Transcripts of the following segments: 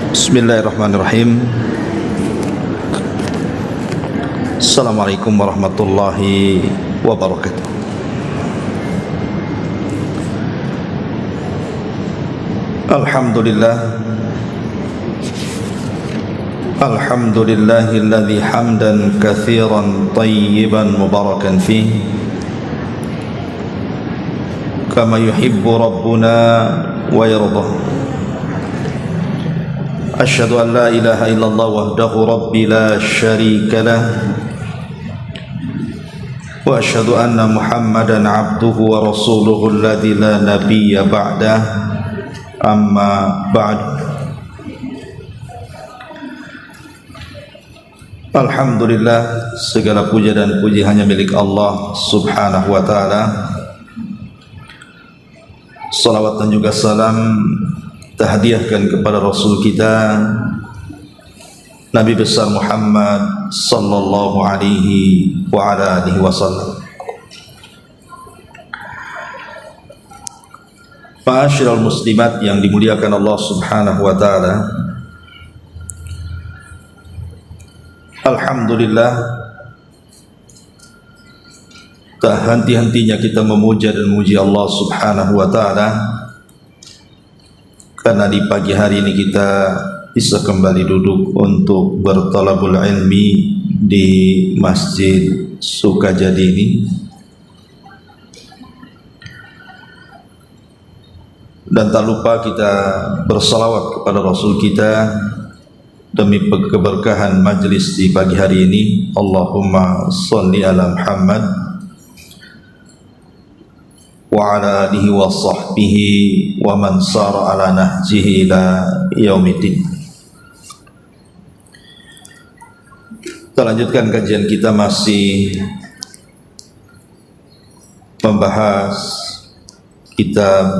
Bismillahirrahmanirrahim. Assalamualaikum warahmatullahi wabarakatuh. Alhamdulillahilladzi hamdan katsiran tayyiban mubarakan fihi kama yuhibbu rabbuna wa yardah. Asyhadu an la ilaha illallah wahdahu rabbi la syarika lah wa asyhadu anna Muhammadan abduhu wa rasuluhu alladzi la nabiyya ba'dah, amma ba'd. Alhamdulillah, segala puja dan puji hanya milik Allah subhanahu wa ta'ala. Salawat dan juga salam tahdiahkan kepada Rasul kita Nabi besar Muhammad sallallahu alaihi wa ala alihi wasallam. Ma'asyiral muslimat yang dimuliakan Allah subhanahu wa ta'ala, alhamdulillah, tak henti-hentinya kita memuja dan memuji Allah subhanahu wa ta'ala, karena di pagi hari ini kita bisa kembali duduk untuk bertalabul ilmi di Masjid Sukajadi ini. Dan tak lupa kita bersalawat kepada Rasul kita demi keberkahan majlis di pagi hari ini. Allahumma salli ala Muhammad wa ala alihi wa sahbihi wa man sara ala nahjihi ila yaumiddin. Kita lanjutkan kajian kita, masih membahas kitab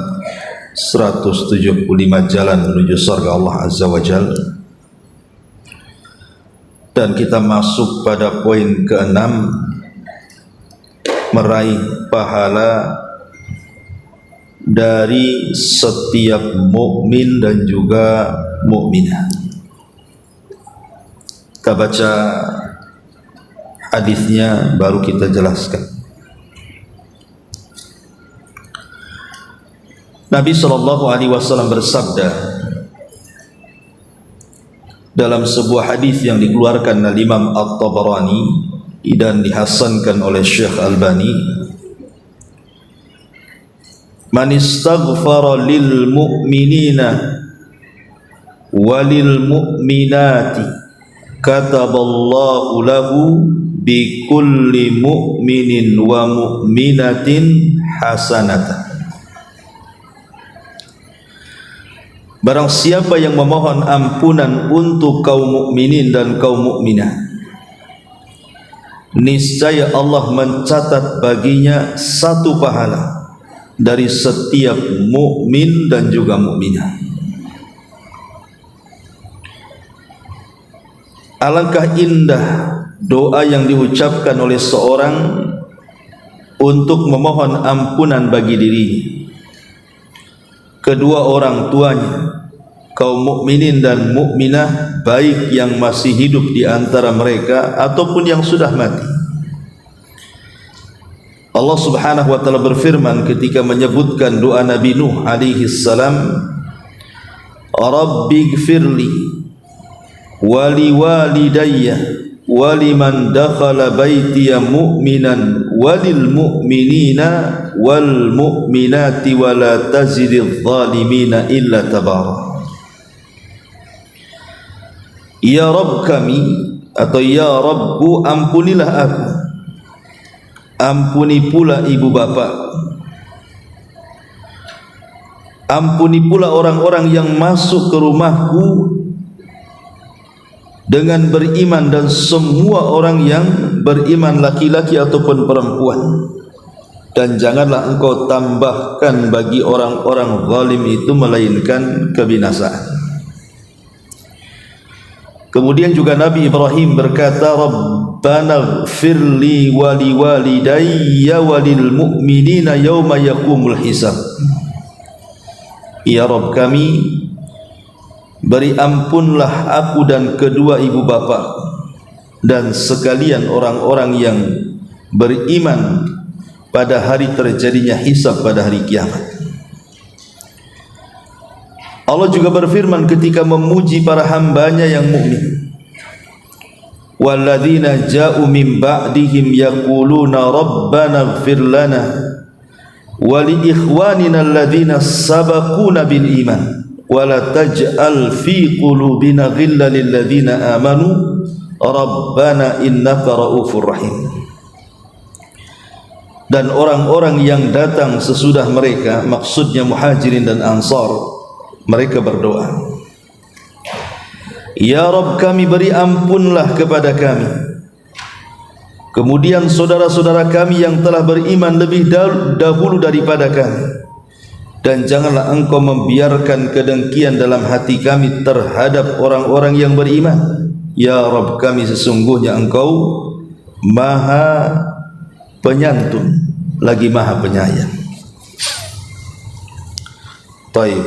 175 Jalan Menuju Surga Allah Azza wa Jalla, dan kita masuk pada poin ke-6, meraih pahala dari setiap mukmin dan juga mukminah. Kita baca hadisnya baru kita jelaskan. Nabi sallallahu alaihi wasallam bersabda dalam sebuah hadis yang dikeluarkan oleh Imam At-Tabarani dan dihasankan oleh Syekh Albani, man istaghfara lil mu'minina walil mu'minati kataballahu lahu bi kulli mu'minin wa mu'minatin hasanatan. Barang siapa yang memohon ampunan untuk kaum mukminin dan kaum mukminah, niscaya Allah mencatat baginya satu pahala dari setiap mukmin dan juga mukminah. Alangkah indah doa yang diucapkan oleh seorang untuk memohon ampunan bagi dirinya, kedua orang tuanya, kaum mukminin dan mukminah, baik yang masih hidup di antara mereka ataupun yang sudah mati. Allah subhanahu wa ta'ala berfirman ketika menyebutkan doa Nabi Nuh alaihi salam, Rabbighfirli wali walidayya waliman dakhala baitiya mu'minan walil mu'minina wal mu'minati wala tazididz zalimina illa tabara. Ya Rabb kami, atau ya Rabbu, ampunilah aku, ampuni pula ibu bapa, ampuni pula orang-orang yang masuk ke rumahku dengan beriman, dan semua orang yang beriman, laki-laki ataupun perempuan, dan janganlah engkau tambahkan bagi orang-orang zalim itu melainkan kebinasaan. Kemudian juga Nabi Ibrahim berkata, Rabbana ighfirli wa liwalidayya wa lil mu'minina yawma yaqumul hisab. Ya Rabb kami, beri ampunlah aku dan kedua ibu bapa dan sekalian orang-orang yang beriman pada hari terjadinya hisab pada hari kiamat. Allah juga berfirman ketika memuji para hambanya yang mukmin, walladzina ja'u min ba'dihim yaquluna rabbana ighfir lana wa li ikhwanina alladzina sabaquna bil iman wa la taj'al fi qulubina ghillan lil ladzina amanu rabbana innaka raufur rahim. Dan orang-orang yang datang sesudah mereka, maksudnya muhajirin dan ansar, mereka berdoa, ya Rabb kami, beri ampunlah kepada kami, kemudian saudara-saudara kami yang telah beriman lebih dahulu daripada kami, dan janganlah engkau membiarkan kedengkian dalam hati kami terhadap orang-orang yang beriman. Ya Rabb kami, sesungguhnya engkau maha penyantun lagi maha penyayang. Baik,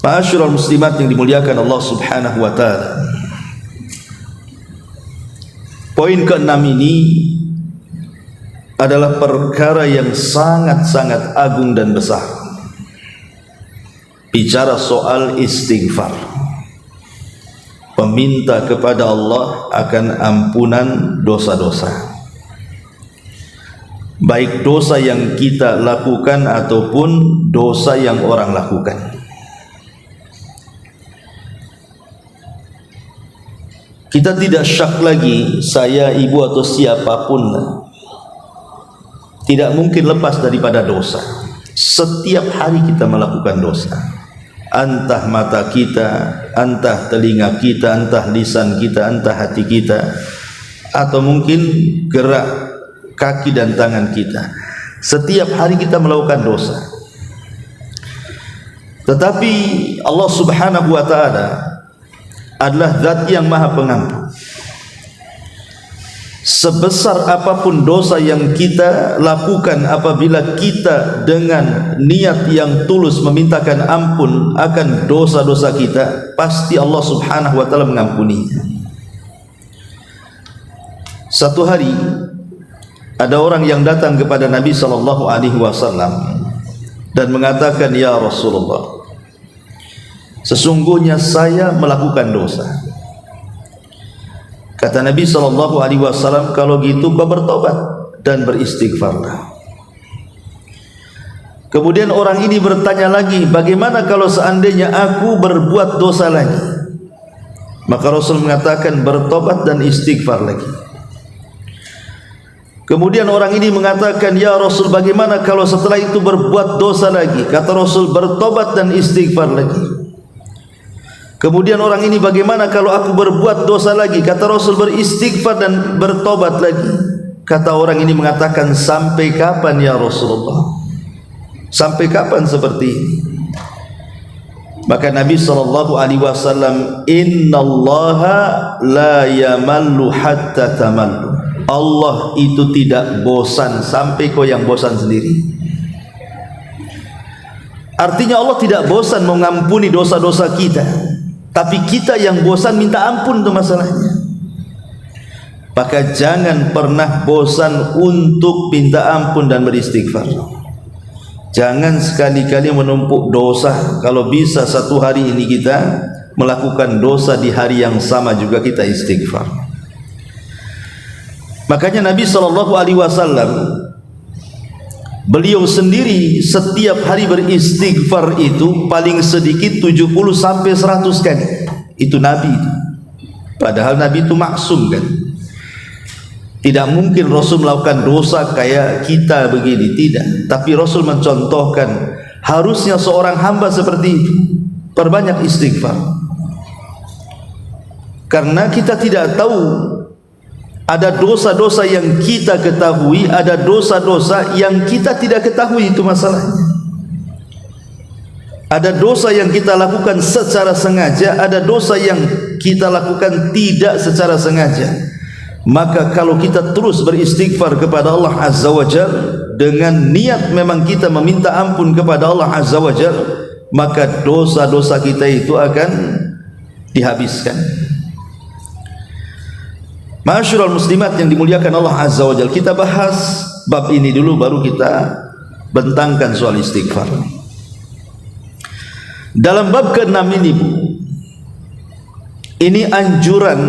ma'asyiral muslimat yang dimuliakan Allah Subhanahu wa taala, poin ke-6 ini adalah perkara yang sangat-sangat agung dan besar. Bicara soal istighfar, meminta kepada Allah akan ampunan dosa-dosa, baik dosa yang kita lakukan ataupun dosa yang orang lakukan. Kita tidak syak lagi, saya, ibu atau siapapun tidak mungkin lepas daripada dosa. Setiap hari kita melakukan dosa, entah mata kita, entah telinga kita, entah lisan kita, entah hati kita, atau mungkin gerak kaki dan tangan kita. Setiap hari kita melakukan dosa. Tetapi Allah Subhanahu wa taala adalah zat yang maha pengampun. Sebesar apapun dosa yang kita lakukan, apabila kita dengan niat yang tulus memintakan ampun akan dosa-dosa kita, pasti Allah Subhanahu wa taala mengampuninya. Satu hari ada orang yang datang kepada Nabi sallallahu alaihi wasallam dan mengatakan, ya Rasulullah, sesungguhnya saya melakukan dosa. Kata Nabi SAW, kalau gitu kau bertobat dan beristighfarlah. Kemudian orang ini bertanya lagi, bagaimana kalau seandainya aku berbuat dosa lagi? Maka Rasul mengatakan, bertobat dan istighfar lagi. Kemudian orang ini mengatakan, ya Rasul, bagaimana kalau setelah itu berbuat dosa lagi? Kata Rasul, bertobat dan istighfar lagi. Kemudian orang ini, bagaimana kalau aku berbuat dosa lagi? Kata Rasul, beristighfar dan bertobat lagi. Kata orang ini mengatakan, sampai kapan ya Rasulullah? Sampai kapan seperti ini? Maka Nabi SAW, innallaha la yamallu hatta tamallu. Allah itu tidak bosan sampai kau yang bosan sendiri. Artinya Allah tidak bosan mengampuni dosa-dosa kita, tapi kita yang bosan minta ampun, itu masalahnya. Maka jangan pernah bosan untuk minta ampun dan beristighfar. Jangan sekali-kali menumpuk dosa. Kalau bisa satu hari ini kita melakukan dosa, di hari yang sama juga kita istighfar. Makanya Nabi SAW, beliau sendiri setiap hari beristighfar itu paling sedikit 70 sampai 100 kali. Itu Nabi. Padahal Nabi itu maksum kan. Tidak mungkin Rasul melakukan dosa kayak kita begini, tidak. Tapi Rasul mencontohkan harusnya seorang hamba seperti itu, perbanyak istighfar. Karena kita tidak tahu, ada dosa-dosa yang kita ketahui, ada dosa-dosa yang kita tidak ketahui, itu masalahnya. Ada dosa yang kita lakukan secara sengaja, ada dosa yang kita lakukan tidak secara sengaja. Maka kalau kita terus beristighfar kepada Allah Azza wa Jalla dengan niat memang kita meminta ampun kepada Allah Azza wa Jalla, maka dosa-dosa kita itu akan dihabiskan. Ma'asyiral muslimat yang dimuliakan Allah Azza wa Jalla, kita bahas bab ini dulu baru kita bentangkan soal istighfar. Dalam bab ke-6 ini, Bu, ini anjuran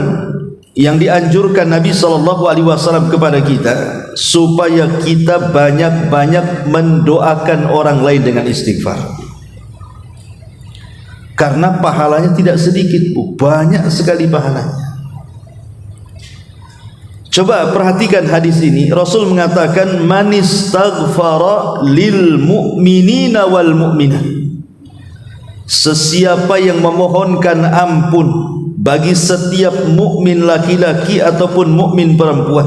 yang dianjurkan Nabi SAW kepada kita supaya kita banyak-banyak mendoakan orang lain dengan istighfar. Karena pahalanya tidak sedikit, Bu, banyak sekali pahalanya. Coba perhatikan hadis ini. Rasul mengatakan, man istaghfara lil mu'minina wal mu'minat. Sesiapa yang memohonkan ampun bagi setiap mukmin laki-laki ataupun mukmin perempuan,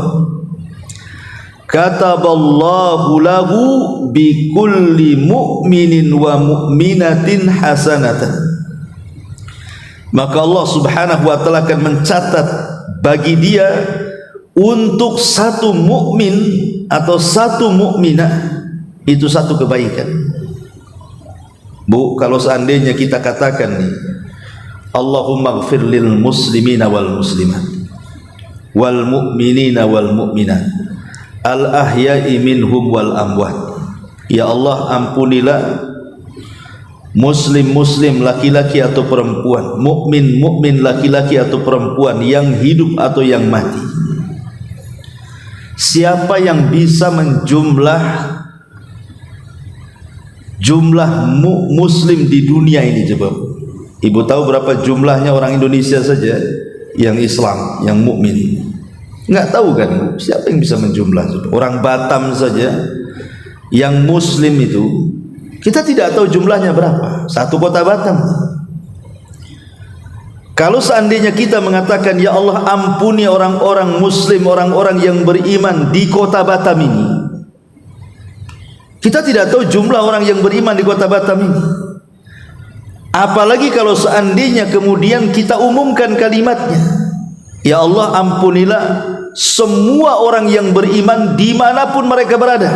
kataballahu lahu bi kulli mu'minin wa mu'minatin hasanatan. Maka Allah Subhanahu wa taala akan mencatat bagi dia untuk satu mukmin atau satu mukminah itu satu kebaikan. Bu, kalau seandainya kita katakan nih, Allahumma ighfir lil muslimina wal muslimat wal mu'minina wal mu'minat al ahya'i minhum wal amwat. Ya Allah, ampunilah muslim-muslim laki-laki atau perempuan, mukmin-mukmin laki-laki atau perempuan, yang hidup atau yang mati. Siapa yang bisa menjumlah muslim di dunia ini? Coba Ibu tahu berapa jumlahnya orang Indonesia saja yang Islam, yang mukmin? Enggak tahu kan? Siapa yang bisa menjumlah? Orang Batam saja yang muslim itu kita tidak tahu jumlahnya berapa. Satu kota Batam. Kalau seandainya kita mengatakan, ya Allah ampuni orang-orang muslim, orang-orang yang beriman di kota Batam ini, kita tidak tahu jumlah orang yang beriman di kota Batam ini. Apalagi kalau seandainya kemudian kita umumkan kalimatnya, ya Allah ampunilah semua orang yang beriman dimanapun mereka berada.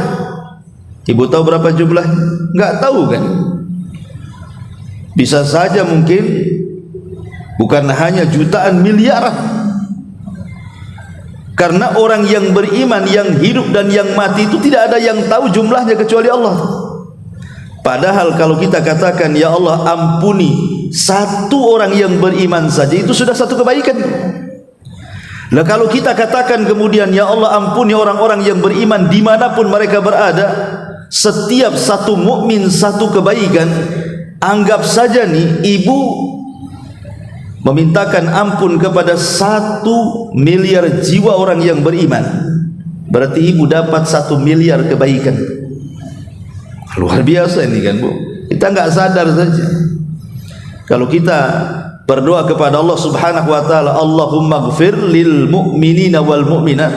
Ibu tahu berapa jumlahnya? Enggak tahu kan? Bisa saja mungkin bukan hanya jutaan, miliaran. Karena orang yang beriman, yang hidup dan yang mati itu tidak ada yang tahu jumlahnya kecuali Allah. Padahal kalau kita katakan, ya Allah ampuni satu orang yang beriman saja, itu sudah satu kebaikan. Nah, kalau kita katakan kemudian, ya Allah ampuni orang-orang yang beriman dimanapun mereka berada, setiap satu mukmin satu kebaikan. Anggap saja nih, ibu memintakan ampun kepada 1 miliar jiwa orang yang beriman, berarti ibu dapat 1 miliar kebaikan. Luar biasa ini kan, Bu. Kita enggak sadar saja. Kalau kita berdoa kepada Allah Subhanahu wa taala, Allahumma ighfir lil mu'minina wal mu'minat,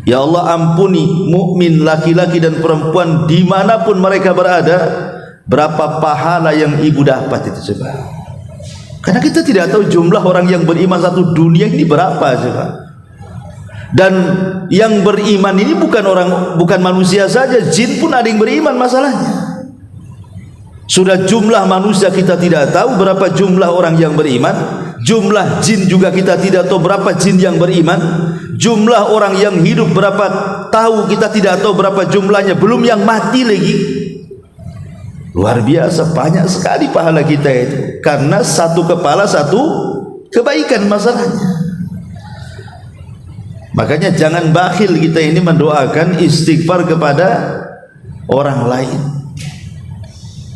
ya Allah ampuni mukmin laki-laki dan perempuan dimanapun mereka berada, berapa pahala yang ibu dapat itu coba. Karena kita tidak tahu jumlah orang yang beriman satu dunia ini berapa coba. Dan yang beriman ini bukan manusia saja, jin pun ada yang beriman masalahnya. Sudah jumlah manusia kita tidak tahu berapa jumlah orang yang beriman, jumlah jin juga kita tidak tahu berapa jin yang beriman, jumlah orang yang hidup berapa tahu kita tidak tahu berapa jumlahnya, belum yang mati lagi. Luar biasa, banyak sekali pahala kita itu, karena satu kepala satu kebaikan masalahnya. Makanya jangan bakhil kita ini mendoakan istighfar kepada orang lain.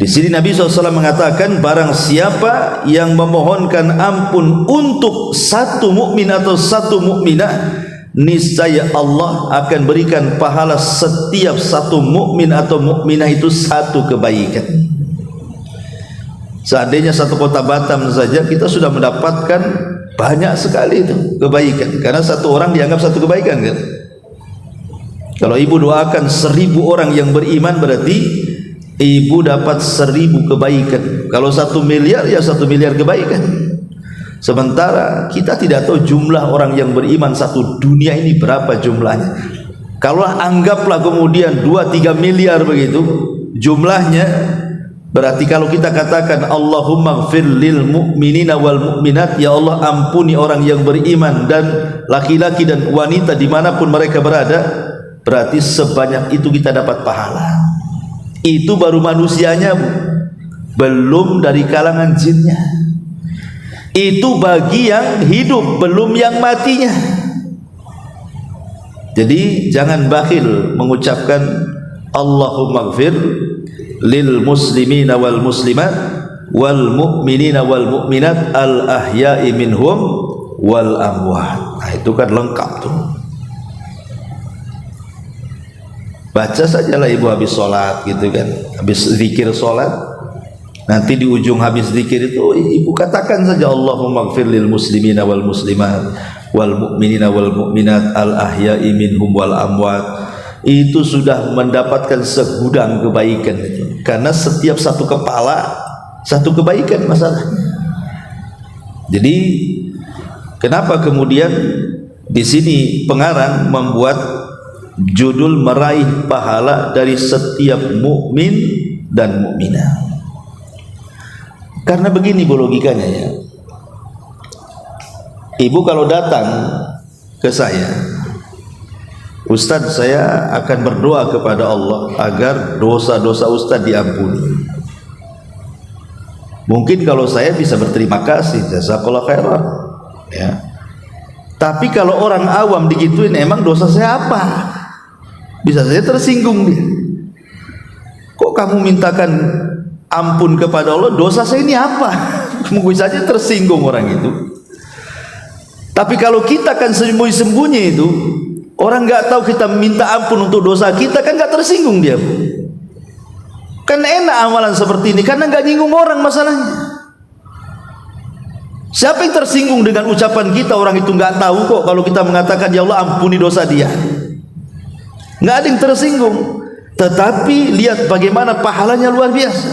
Di sini Nabi SAW mengatakan, barang siapa yang memohonkan ampun untuk satu mukmin atau satu mukminah, niscaya Allah akan berikan pahala setiap satu mukmin atau mukminah itu satu kebaikan. Seandainya satu kota Batam saja kita sudah mendapatkan banyak sekali itu kebaikan, karena satu orang dianggap satu kebaikan kan. Kalau ibu doakan 1000 orang yang beriman, berarti ibu dapat 1000 kebaikan. Kalau 1 miliar ya 1 miliar kebaikan. Sementara kita tidak tahu jumlah orang yang beriman satu dunia ini berapa jumlahnya. Kalau anggaplah kemudian 2-3 miliar begitu jumlahnya, Berarti kalau kita katakan Allahumma gfir lil mu'minina wal mu'minat, ya Allah ampuni orang yang beriman dan laki-laki dan wanita dimanapun mereka berada, berarti sebanyak itu kita dapat pahala. Itu baru manusianya, belum dari kalangan jinnya. Itu bagi yang hidup, belum yang matinya. Jadi jangan bakhil mengucapkan Allahumma gfir lil muslimina wal muslimat wal mu'minina wal mu'minat al ahya'i minhum wal amwat. Nah, itu kan lengkap tuh. Baca sajalah ibu habis sholat gitu kan, habis zikir sholat, nanti di ujung habis zikir itu ibu katakan saja Allahumma gfir lil muslimina wal muslimat wal mu'minina wal mu'minat al ahya'i minhum wal amwat. Itu sudah mendapatkan segudang kebaikan itu. Karena setiap satu kepala satu kebaikan masalahnya. Jadi kenapa kemudian di sini pengarang membuat judul meraih pahala dari setiap mukmin dan mukminah? Karena begini bu logikanya ya. Ibu kalau datang ke saya, Ustadz, saya akan berdoa kepada Allah agar dosa-dosa Ustadz diampuni. Mungkin kalau saya bisa berterima kasih, jazakallah khairan, ya. Tapi kalau orang awam digituin, emang dosa saya apa? Bisa saja tersinggung dia. Kok kamu mintakan ampun kepada Allah, dosa saya ini apa? Mungkin saja tersinggung orang itu. Tapi kalau kita kan sembunyi-sembunyi itu, orang nggak tahu kita minta ampun untuk dosa kita, kan nggak tersinggung dia. Kan enak amalan seperti ini karena nggak nyinggung orang masalahnya. Siapa yang tersinggung dengan ucapan kita? Orang itu nggak tahu kok kalau kita mengatakan ya Allah ampuni dosa dia. Nggak ada yang tersinggung. Tetapi lihat bagaimana pahalanya luar biasa.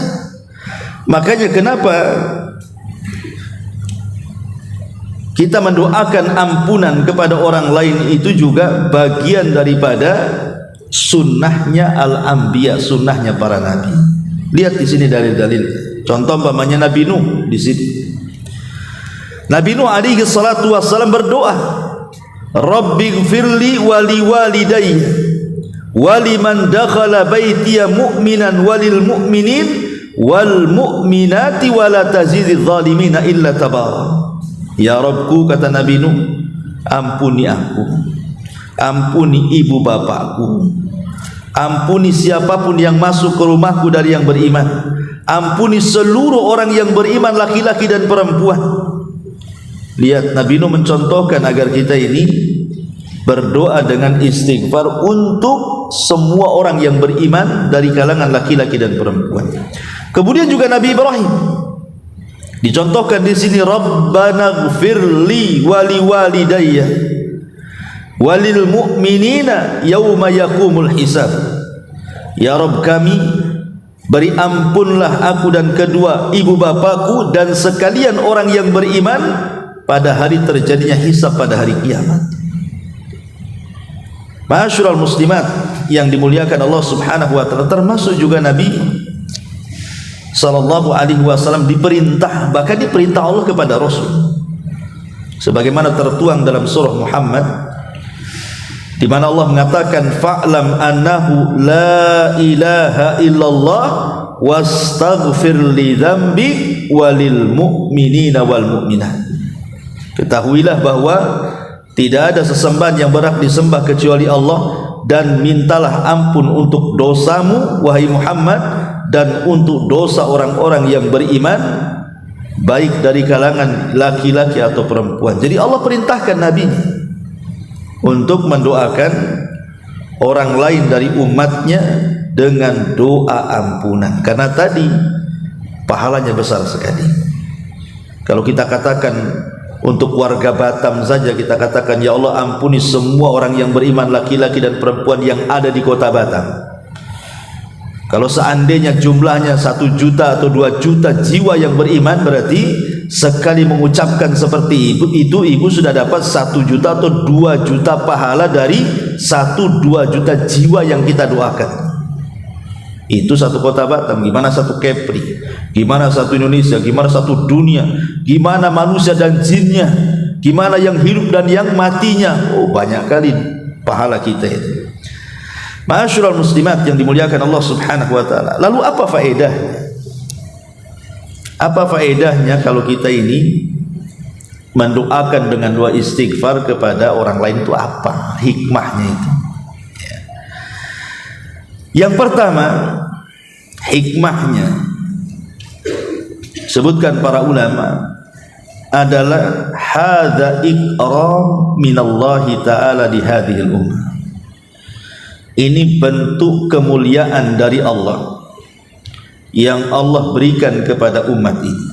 Makanya kenapa kita mendoakan ampunan kepada orang lain itu juga bagian daripada sunnahnya al-anbiya, sunnahnya para nabi. Lihat di sini dalil-dalil. Contoh umpamanya Nabi Nuh di sini. Nabi Nuh alaihi salatu wassalam berdoa, Rabbighfirli wa liwalidayya wa liman dakhala baitiya mu'minan walil mu'minin wal mu'minati wa la tazididz zalimina illa tabara. Ya Rabbku, kata Nabi Nuh, ampuni aku, ampuni ibu bapakku, ampuni siapapun yang masuk ke rumahku dari yang beriman, ampuni seluruh orang yang beriman laki-laki dan perempuan. Lihat Nabi Nuh mencontohkan agar kita ini berdoa dengan istighfar untuk semua orang yang beriman dari kalangan laki-laki dan perempuan. Kemudian juga Nabi Ibrahim dicontohkan di sini, Rabbana gfirli wali walidayya walil mu'minina yauma yakumul hisab. Ya Rabb kami, beri ampunlah aku dan kedua ibu bapakku dan sekalian orang yang beriman pada hari terjadinya hisab, pada hari kiamat. Ma'asyiral muslimat yang dimuliakan Allah Subhanahu wa taala, termasuk juga Nabi sallallahu alaihi wasallam diperintah, bahkan diperintah Allah kepada Rasul, sebagaimana tertuang dalam surah Muhammad, di mana Allah mengatakan fa'lam annahu la ilaha illallah wastaghfir li dzambi walil mu'minina wal mu'minat. Ketahuilah bahwa tidak ada sesembahan yang berhak disembah kecuali Allah, dan mintalah ampun untuk dosamu wahai Muhammad dan untuk dosa orang-orang yang beriman, baik dari kalangan laki-laki atau perempuan. Jadi Allah perintahkan Nabi untuk mendoakan orang lain dari umatnya dengan doa ampunan, karena tadi pahalanya besar sekali. Kalau kita katakan untuk warga Batam saja, kita katakan ya Allah ampuni semua orang yang beriman laki-laki dan perempuan yang ada di kota Batam. Kalau seandainya jumlahnya 1 juta atau 2 juta jiwa yang beriman, berarti sekali mengucapkan seperti itu ibu sudah dapat 1 juta atau 2 juta pahala dari 1-2 juta jiwa yang kita doakan. Itu satu kota Batam, gimana satu Kepri, gimana satu Indonesia, gimana satu dunia, gimana manusia dan jinnya, gimana yang hidup dan yang matinya. Oh, banyak kali pahala kita itu. Ma'asyiral muslimat yang dimuliakan Allah Subhanahu wa taala. Lalu apa faedahnya? Apa faedahnya kalau kita ini mendoakan dengan doa istighfar kepada orang lain, itu apa hikmahnya itu? Yang pertama, hikmahnya sebutkan para ulama adalah hadza ikram minallahi ta'ala di hadhil ummah. Ini bentuk kemuliaan dari Allah yang Allah berikan kepada umat ini.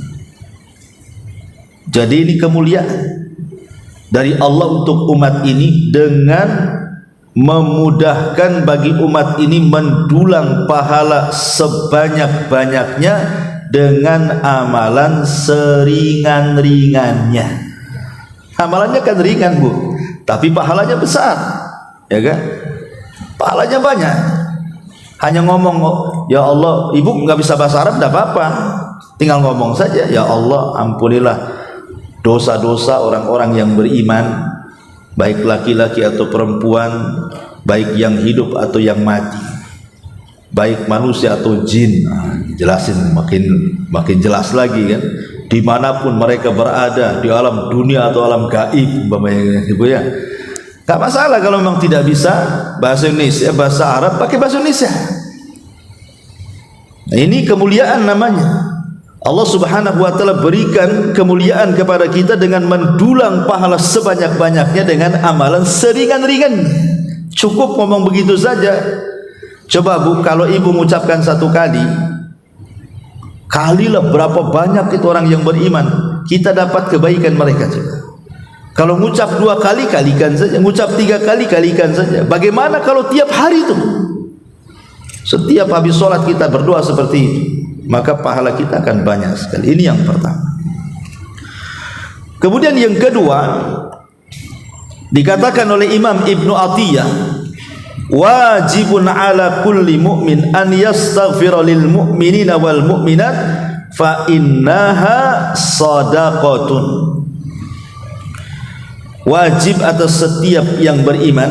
Jadi ini kemuliaan dari Allah untuk umat ini dengan memudahkan bagi umat ini mendulang pahala sebanyak-banyaknya dengan amalan seringan-ringannya. Amalannya kan ringan, Bu, tapi pahalanya besar, ya kan? Pahalanya banyak. Hanya ngomong, ya Allah, ibu nggak bisa bahasa Arab, tidak apa-apa, tinggal ngomong saja, ya Allah, ampunilah dosa-dosa orang-orang yang beriman, baik laki-laki atau perempuan, baik yang hidup atau yang mati, baik manusia atau jin. Jelasin makin jelas lagi kan, dimanapun mereka berada, di alam dunia atau alam gaib, ibu ya. Gak masalah kalau memang tidak bisa bahasa Indonesia, bahasa Arab, pakai bahasa Indonesia. Nah, ini kemuliaan namanya. Allah Subhanahu wa taala berikan kemuliaan kepada kita dengan mendulang pahala sebanyak-banyaknya dengan amalan seringan-ringannya. Cukup ngomong begitu saja. Coba Bu, kalau ibu mengucapkan satu kali, kalilah berapa banyak itu orang yang beriman, kita dapat kebaikan mereka juga. Kalau mengucap 2 kali, kalikan saja. Mengucap 3 kali, kalikan saja. Bagaimana kalau tiap hari itu? Setiap habis sholat kita berdoa seperti itu, maka pahala kita akan banyak sekali. Ini yang pertama. Kemudian yang kedua, dikatakan oleh Imam Ibnu Atiyah, wajibun ala kulli mu'min an yastaghfira lil mu'minina wal mu'minat fa innaha sadaqatun. Wajib atas setiap yang beriman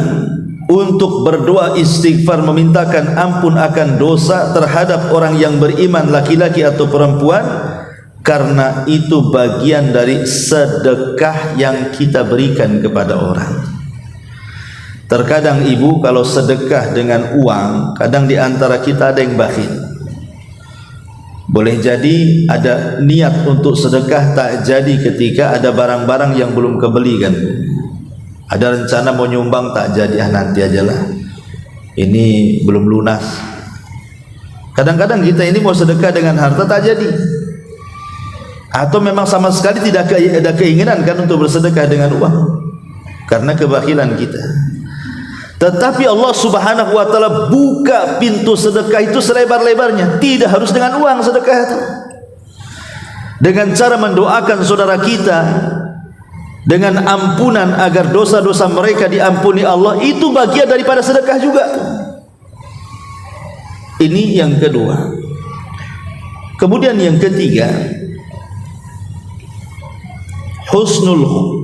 untuk berdoa istighfar, memintakan ampun akan dosa terhadap orang yang beriman, laki-laki atau perempuan, karena itu bagian dari sedekah yang kita berikan kepada orang. Terkadang ibu, kalau sedekah dengan uang, kadang di antara kita ada yang bakhil. Boleh jadi ada niat untuk sedekah, tak jadi ketika ada barang-barang yang belum kebeli kan. Ada rencana mau nyumbang, tak jadi, nanti ajalah, ini belum lunas. Kadang-kadang kita ini mau sedekah dengan harta, tak jadi. Atau memang sama sekali tidak ada keinginan kan untuk bersedekah dengan uang karena kebakhilan kita. Tetapi Allah Subhanahu wa taala buka pintu sedekah itu selebar-lebarnya. Tidak harus dengan uang sedekah itu. Dengan cara mendoakan saudara kita dengan ampunan agar dosa-dosa mereka diampuni Allah, itu bagian daripada sedekah juga. Ini yang kedua. Kemudian yang ketiga, husnul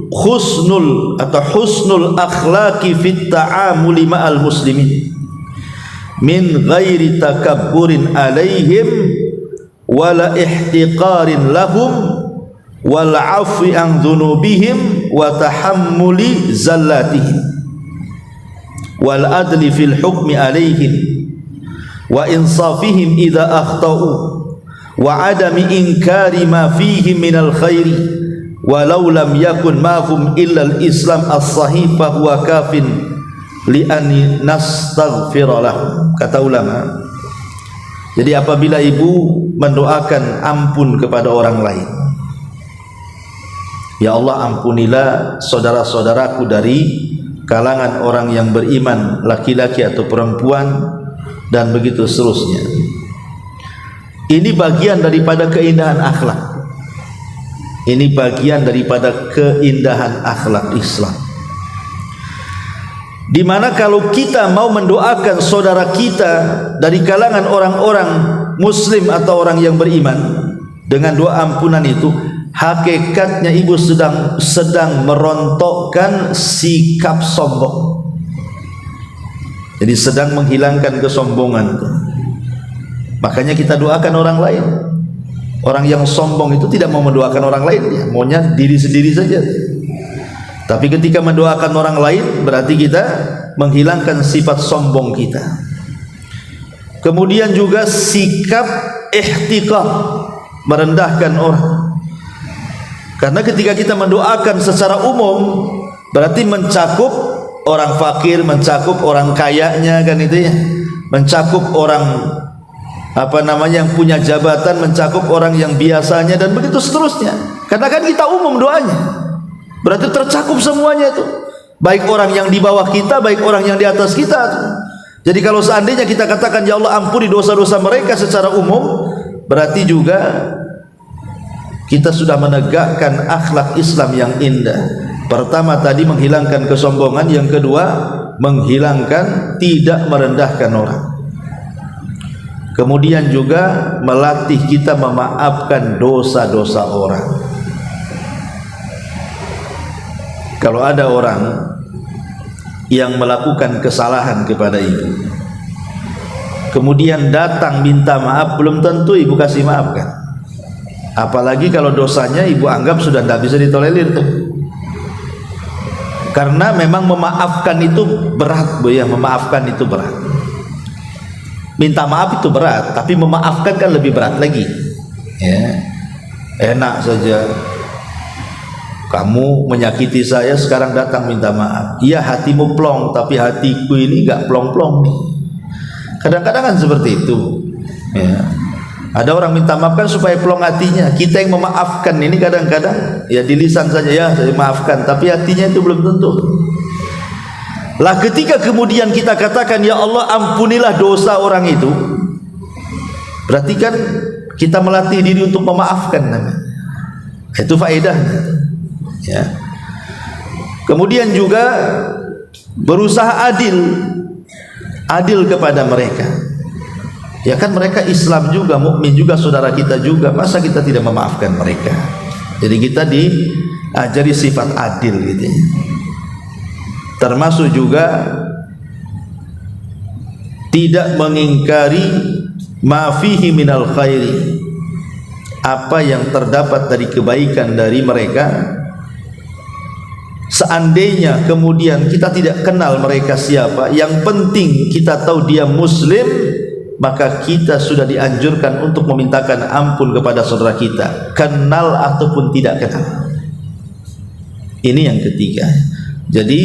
akhlaqi fit ta'amuli ma'al muslimin min ghairi takabburin alaihim wala ihtiqarin lahum wal 'afwi an dhunubihim wa tahammuli zallatihim wal adli fil hukmi alaihim wa insafihim idza akhtau wa adami inkari ma fihim minal khairi walau lam yakun ma'hum illa al-islam as-sahih fa huwa kafin li an nastaghfira lahum. Kata ulama, jadi apabila ibu mendoakan ampun kepada orang lain, ya Allah, ampunilah saudara-saudaraku dari kalangan orang yang beriman, laki-laki atau perempuan, dan begitu seterusnya. Ini bagian daripada keindahan akhlak. Ini bagian daripada keindahan akhlak Islam. di mana kalau kita mau mendoakan saudara kita dari kalangan orang-orang muslim atau orang yang beriman dengan doa ampunan itu, hakikatnya ibu sedang merontokkan sikap sombong. Jadi sedang menghilangkan kesombongan. Makanya kita doakan orang lain. Orang yang sombong itu tidak mau mendoakan orang lain, ya, maunya diri sendiri saja. Tapi ketika mendoakan orang lain berarti kita menghilangkan sifat sombong kita. Kemudian juga sikap ihtiqar, merendahkan orang. Karena ketika kita mendoakan secara umum berarti mencakup orang fakir, mencakup orang kayanya, kan itu ya, mencakup orang yang punya jabatan, mencakup orang yang biasanya, dan begitu seterusnya. Karena kan kita umum doanya, berarti tercakup semuanya itu, baik orang yang di bawah kita, baik orang yang di atas kita. Jadi kalau seandainya kita katakan ya Allah ampuni dosa-dosa mereka secara umum, berarti juga kita sudah menegakkan akhlak Islam yang indah. Pertama tadi menghilangkan kesombongan, yang kedua menghilangkan tidak merendahkan orang. Kemudian juga melatih kita memaafkan dosa-dosa orang. Kalau ada orang yang melakukan kesalahan kepada ibu, kemudian datang minta maaf, belum tentu ibu kasih maafkan. Apalagi kalau dosanya ibu anggap sudah tidak bisa ditolerir tuh. Karena memang memaafkan itu berat, Bu ya, memaafkan itu berat. Minta maaf itu berat, tapi memaafkan kan lebih berat lagi. Ya. Enak saja kamu menyakiti saya, sekarang datang minta maaf. Iya hatimu plong, tapi hatiku ini enggak plong-plong nih. Kadang-kadang kan seperti itu. Ya. Ada orang minta maaf kan supaya plong hatinya. Kita yang memaafkan ini kadang-kadang ya di lisan saja, ya saya maafkan, tapi hatinya itu belum tentu. Lah ketika kemudian kita katakan ya Allah ampunilah dosa orang itu, berarti kan kita melatih diri untuk memaafkan. Itu faedahnya. Ya. Kemudian juga berusaha adil kepada mereka. Ya kan mereka Islam juga, mukmin juga, saudara kita juga, masa kita tidak memaafkan mereka? Jadi kita diajari sifat adil gitu ya. Termasuk juga tidak mengingkari ma fihi minal khairi, apa yang terdapat dari kebaikan dari mereka. Seandainya kemudian kita tidak kenal mereka siapa, yang penting kita tahu dia muslim, maka kita sudah dianjurkan untuk memintakan ampun kepada saudara kita, kenal ataupun tidak kenal. Ini yang ketiga. Jadi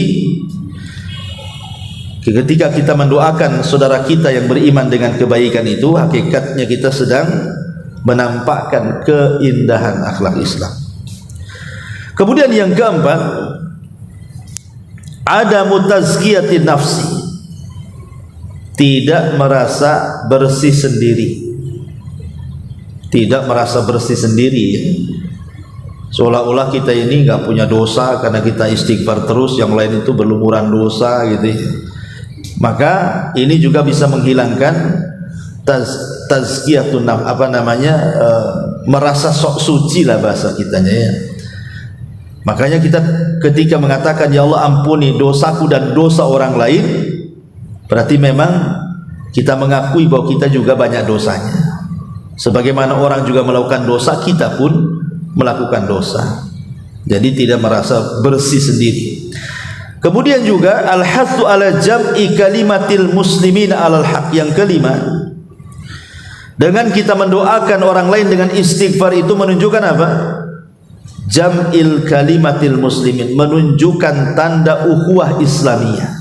ketika kita mendoakan saudara kita yang beriman dengan kebaikan itu, hakikatnya kita sedang menampakkan keindahan akhlak Islam. Kemudian yang keempat, ada mutazkiyatin nafsi, tidak merasa bersih sendiri. Tidak merasa bersih sendiri, seolah-olah kita ini enggak punya dosa karena kita istighfar terus, yang lain itu berlumuran dosa gitu ya. Maka ini juga bisa menghilangkan tazkiyatun nafs, merasa sok suci lah bahasa kitanya ya. Makanya kita ketika mengatakan ya Allah ampuni dosaku dan dosa orang lain, berarti memang kita mengakui bahwa kita juga banyak dosanya. Sebagaimana orang juga melakukan dosa, kita pun melakukan dosa. Jadi tidak merasa bersih sendiri. Kemudian juga al-hathu ala jam'i kalimatil muslimin alal haq. Yang kelima, dengan kita mendoakan orang lain dengan istighfar itu menunjukkan apa? Jam'il kalimatil muslimin, menunjukkan tanda ukhuwah Islamiyah,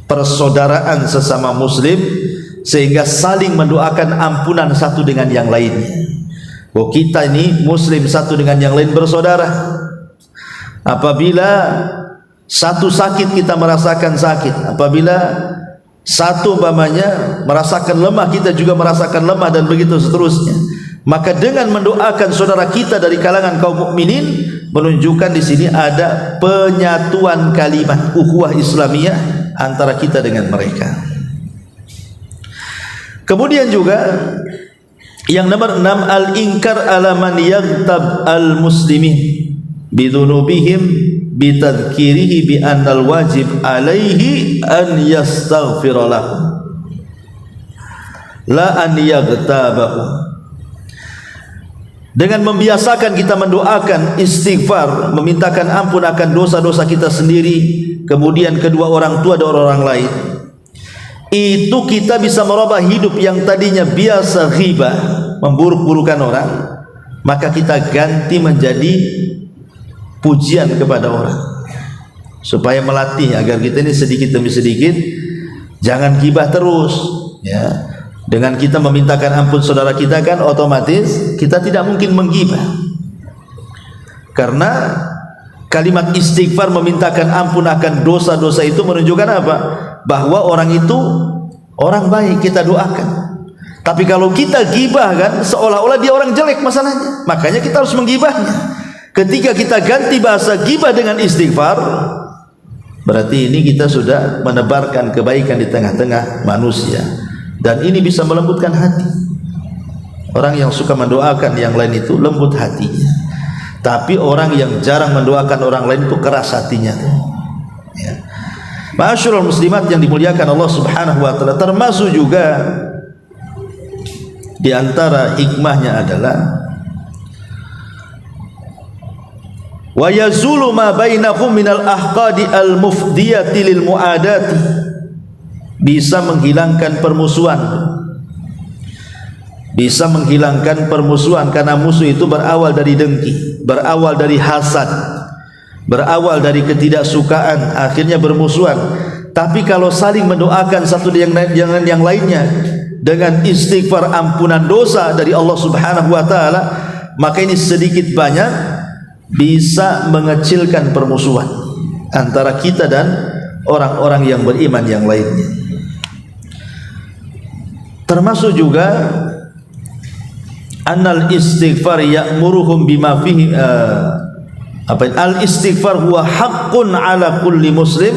persaudaraan sesama muslim, sehingga saling mendoakan ampunan satu dengan yang lainnya. Bahwa kita ini muslim satu dengan yang lain bersaudara. Apabila satu sakit kita merasakan sakit, apabila satu merasakan lemah, kita juga merasakan lemah, dan begitu seterusnya. Maka dengan mendoakan saudara kita dari kalangan kaum mukminin, menunjukkan di sini ada penyatuan kalimat ukhuwah Islamiyah antara kita dengan mereka. Kemudian juga yang nomor 6, al-inkar ala man yaghtab al-muslimin bidhunubihim bitadhkirihi bi annal wajib alaihi an yastaghfira lahum la an yaghtabahum. Dengan membiasakan kita mendoakan istighfar, memintakan ampun akan dosa-dosa kita sendiri, kemudian kedua orang tua dan orang lain, itu kita bisa merubah hidup yang tadinya biasa ghibah, memburuk-burukan orang, maka kita ganti menjadi pujian kepada orang, supaya melatih agar kita ini sedikit demi sedikit jangan ghibah terus, ya. Dengan kita memintakan ampun saudara kita, kan otomatis kita tidak mungkin menggibah. Karena kalimat istighfar, memintakan ampun akan dosa-dosa itu menunjukkan apa? Bahwa orang itu orang baik, kita doakan. Tapi kalau kita gibah, kan seolah-olah dia orang jelek masalahnya. Makanya kita harus menggibahnya. Ketika kita ganti bahasa gibah dengan istighfar, berarti ini kita sudah menebarkan kebaikan di tengah-tengah manusia. Dan ini bisa melembutkan hati. Orang yang suka mendoakan yang lain itu lembut hatinya. Tapi orang yang jarang mendoakan orang lain itu keras hatinya. Ya. Ma'asyiral muslimat yang dimuliakan Allah Subhanahu wa taala, termasuk juga di antara hikmahnya adalah wa yazulu ma bainahum minal ahqadi al mufdiyati lil muadati, bisa menghilangkan permusuhan, bisa menghilangkan permusuhan, karena musuh itu berawal dari dengki, berawal dari hasad, berawal dari ketidaksukaan, akhirnya bermusuhan. Tapi kalau saling mendoakan satu dengan yang lainnya dengan istighfar ampunan dosa dari Allah Subhanahu wa taala, maka ini sedikit banyak bisa mengecilkan permusuhan antara kita dan orang-orang yang beriman yang lainnya. Termasuk juga annal istighfar ya'muruhum bima fihi al istighfar huwa haqqun ala kulli muslim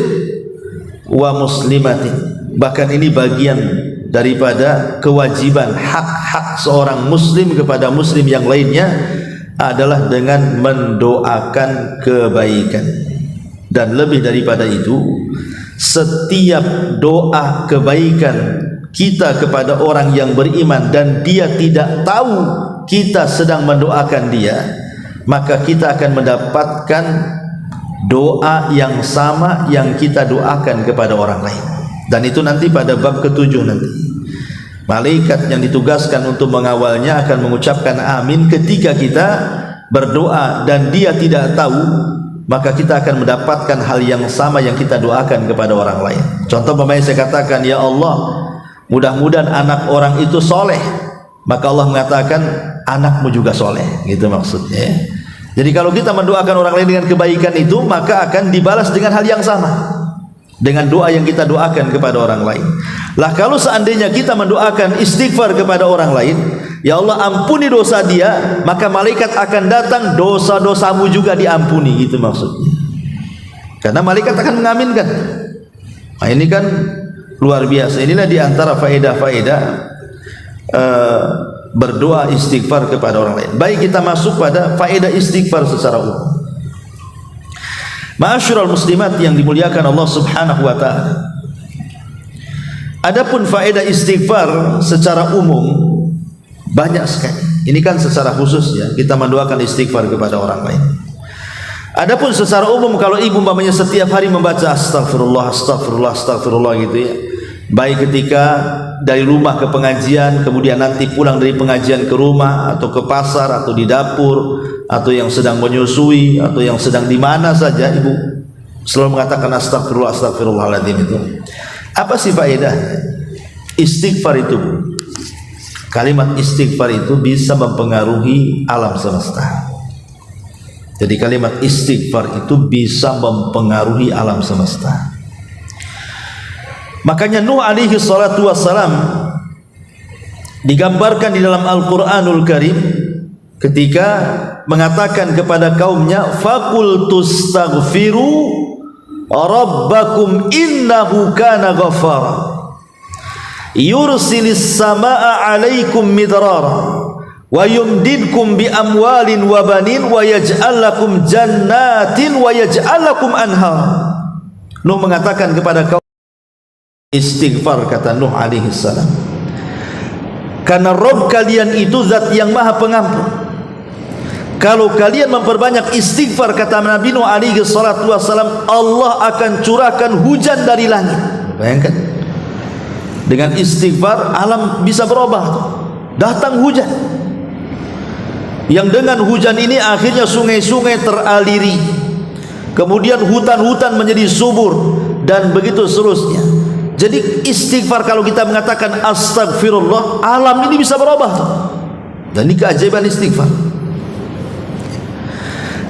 wa muslimatin. Bahkan ini bagian daripada kewajiban, hak-hak seorang muslim kepada muslim yang lainnya adalah dengan mendoakan kebaikan. Dan lebih daripada itu, setiap doa kebaikan kita kepada orang yang beriman dan dia tidak tahu kita sedang mendoakan dia, maka kita akan mendapatkan doa yang sama yang kita doakan kepada orang lain. Dan itu nanti pada bab ke-7 nanti, malaikat yang ditugaskan untuk mengawalnya akan mengucapkan amin ketika kita berdoa dan dia tidak tahu, maka kita akan mendapatkan hal yang sama yang kita doakan kepada orang lain. Contoh pemain saya katakan, ya Allah, mudah-mudahan anak orang itu soleh, maka Allah mengatakan anakmu juga soleh, gitu maksudnya. Jadi kalau kita mendoakan orang lain dengan kebaikan itu, maka akan dibalas dengan hal yang sama dengan doa yang kita doakan kepada orang lain. Lah kalau seandainya kita mendoakan istighfar kepada orang lain, ya Allah ampuni dosa dia, maka malaikat akan datang, dosa-dosamu juga diampuni, gitu maksudnya. Karena malaikat akan mengaminkan. Nah ini kan luar biasa. Inilah di antara faedah-faedah berdoa istighfar kepada orang lain. Baik, kita masuk pada faedah istighfar secara umum. Ma'asyiral muslimat yang dimuliakan Allah Subhanahu wa taala, adapun faedah istighfar secara umum banyak sekali. Ini kan secara khusus ya, kita mendoakan istighfar kepada orang lain. Adapun secara umum, kalau ibu umpamanya setiap hari membaca astagfirullah, astagfirullah, astagfirullah gitu ya, baik ketika dari rumah ke pengajian, kemudian nanti pulang dari pengajian ke rumah, atau ke pasar, atau di dapur, atau yang sedang menyusui, atau yang sedang di mana saja, ibu selalu mengatakan astagfirullah, astagfirullahaladzim. Itu apa sih faedah istighfar itu? Kalimat istighfar itu bisa mempengaruhi alam semesta. Jadi kalimat istighfar itu bisa mempengaruhi alam semesta. Makanya Nuh alaihi salatu wassalam digambarkan di dalam Al-Quranul Karim ketika mengatakan kepada kaumnya, faqul tustaghfiru rabbakum innahu kana ghaffara yursilis samaa 'alaikum midrara wa yumdidkum bi amwalin wa banin wa yaj'al lakum jannatin wa yaj'al lakum anhar. Nuh mengatakan kepada kaum istighfar, kata Nuh alaihi salam, karena Rabb kalian itu zat yang maha pengampun. Kalau kalian memperbanyak istighfar, kata Nabi Nuh alaihi salatu wassalam, Allah akan curahkan hujan dari langit. Bayangkan, dengan istighfar alam bisa berubah, datang hujan, yang dengan hujan ini akhirnya sungai-sungai teraliri, kemudian hutan-hutan menjadi subur, dan begitu seterusnya. Jadi istighfar, kalau kita mengatakan astagfirullah, alam ini bisa berubah, dan ini keajaiban istighfar.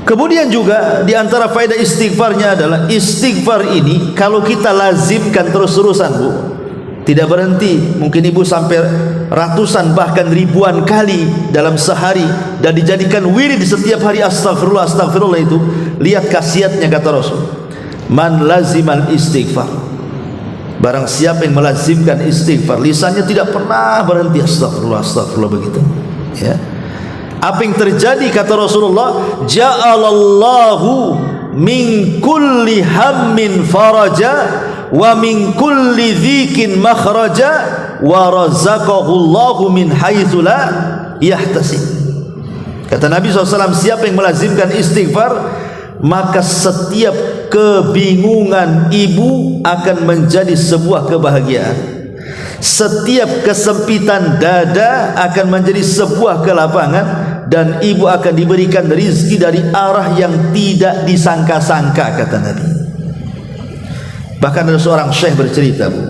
Kemudian juga di antara faedah istighfarnya adalah, istighfar ini kalau kita lazimkan terus-terusan, Bu, tidak berhenti, mungkin ibu sampai ratusan bahkan ribuan kali dalam sehari, dan dijadikan wirid di setiap hari astagfirullah, astagfirullah itu, lihat khasiatnya, kata Rasul, man lazimal istighfar, barang siapa yang melazimkan istighfar, lisannya tidak pernah berhenti astagfirullah, astagfirullah, begitu ya. Apa yang terjadi, kata Rasulullah, ja'alallahu min kulli hammin faraja wa min kulli dzikin makhraja wa razaqahu Allahu min haitsu la yahtasib. Kata Nabi SAW, siapa yang melazimkan istighfar, maka setiap kebingungan ibu akan menjadi sebuah kebahagiaan, setiap kesempitan dada akan menjadi sebuah kelapangan, dan ibu akan diberikan rezeki dari arah yang tidak disangka-sangka, kata Nabi. Bahkan ada seorang syekh bercerita, Bu.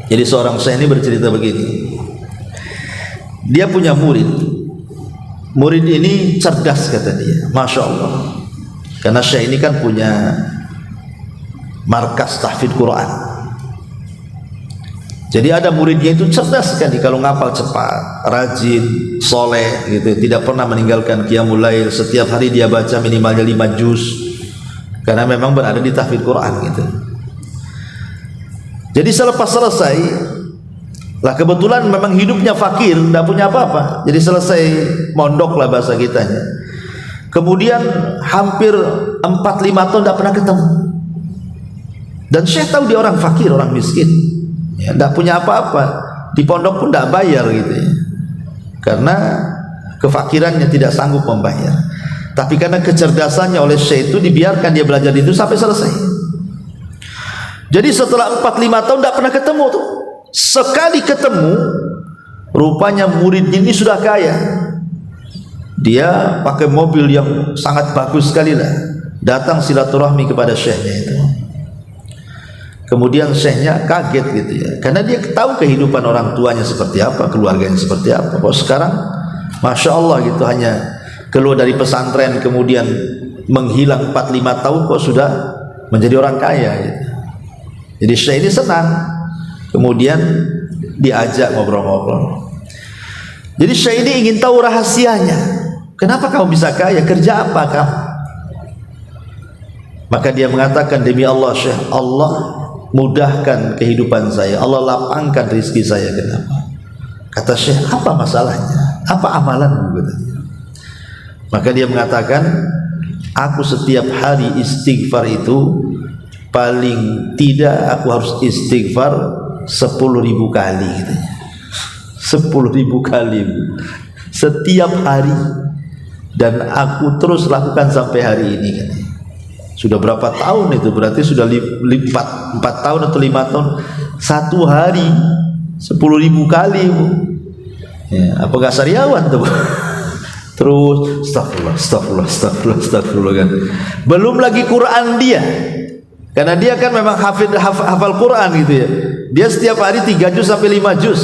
Jadi seorang syekh ini bercerita begini, dia punya murid. Murid ini cerdas, kata dia, Masya Allah. Karena syekh ini kan punya markas tahfidz Quran. Jadi ada muridnya itu cerdas sekali, kalau ngapal cepat, rajin, soleh gitu, tidak pernah meninggalkan qiyamul lail, setiap hari dia baca minimalnya 5 juz, karena memang berada di tahfidz Quran gitu. Jadi selepas selesai lah, kebetulan memang hidupnya fakir, tidak punya apa-apa, jadi selesai mondok lah bahasa kitanya. Kemudian hampir 4-5 tahun tidak pernah ketemu, dan Syekh tahu dia orang fakir, orang miskin ya, tidak punya apa-apa, di pondok pun tidak bayar gitu ya, karena kefakirannya tidak sanggup membayar. Tapi karena kecerdasannya oleh Syekh itu, dibiarkan dia belajar itu sampai selesai. Jadi setelah 4-5 tahun tidak pernah ketemu tuh, sekali ketemu, rupanya murid ini sudah kaya. Dia pakai mobil yang sangat bagus sekali lah, datang silaturahmi kepada syekhnya itu. Kemudian syekhnya kaget gitu ya, karena dia tahu kehidupan orang tuanya seperti apa, keluarganya seperti apa. Kok sekarang Masya Allah gitu, hanya keluar dari pesantren kemudian menghilang 4-5 tahun kok sudah menjadi orang kaya gitu. Jadi Syekh ini senang, kemudian diajak ngobrol-ngobrol. Jadi Syekh ini ingin tahu rahasianya, kenapa kamu bisa kaya, kerja apa kamu? Maka dia mengatakan, demi Allah Syekh, Allah mudahkan kehidupan saya, Allah lapangkan rezeki saya. Kenapa? Kata Syekh, apa masalahnya, apa amalanmu? Maka dia mengatakan, aku setiap hari istighfar itu paling tidak aku harus istighfar 10.000 kali gitu. 10.000 kali setiap hari, dan aku terus lakukan sampai hari ini kan. Sudah berapa tahun itu, berarti sudah 4 tahun atau 5 tahun, satu hari 10.000 kali, Bu. Ya, apa gak sariawan tuh? Terus astagfirullah, astagfirullah, astagfirullah, astagfirullah kan. Belum lagi Quran dia, karena dia kan memang hafal Quran gitu ya. Dia setiap hari 3 juz sampai 5 juz.